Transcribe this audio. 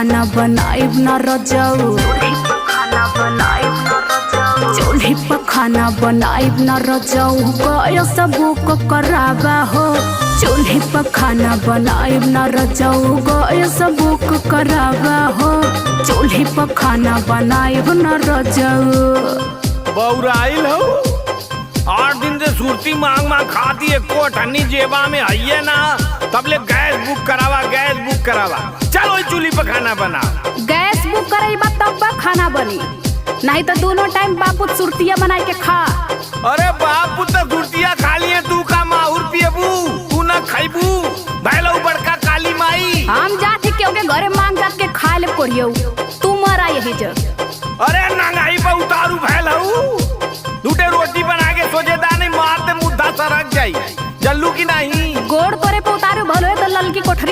खाना बनाइब न रजाऊ, चूल्ही पर खाना बनाइब न रजाऊ, गैस बुक करावा हो। चूल्ही पर खाना बनाइब न रजाऊ, गैस बुक करावा हो। चूल्ही पर खाना बनाइब न रजाऊ। बौराइल हो 8 दिन से सुरती मांग मांग खाती है, कोठनी जेबा में है ना, तब ले गैस बुक करावा, गैस बुक करावा। चलो चूल्ही पर खाना बना। गैस बुक कराइबा तब खाना बनी, नहीं तो दोनों टाइम बापू सुरतिया बना के खा। अरे बापू तो सुरतिया खा लिए, तू का माहुर पियबू, तू ना खाइबू। भैलो बड़का काली माई हम जाते क्यों के घरे मांग जात के खा ले पड़ियो, तू मरा यही जो। अरे नंगाई पर उतारू भैलऊ, दूटे रोटी बना के सोचे दाने मारते मुद्दा सरक जाई, जल्लू की नहीं। गोड़ तोरे पे उतारू भलो है तो ललकी कोठरी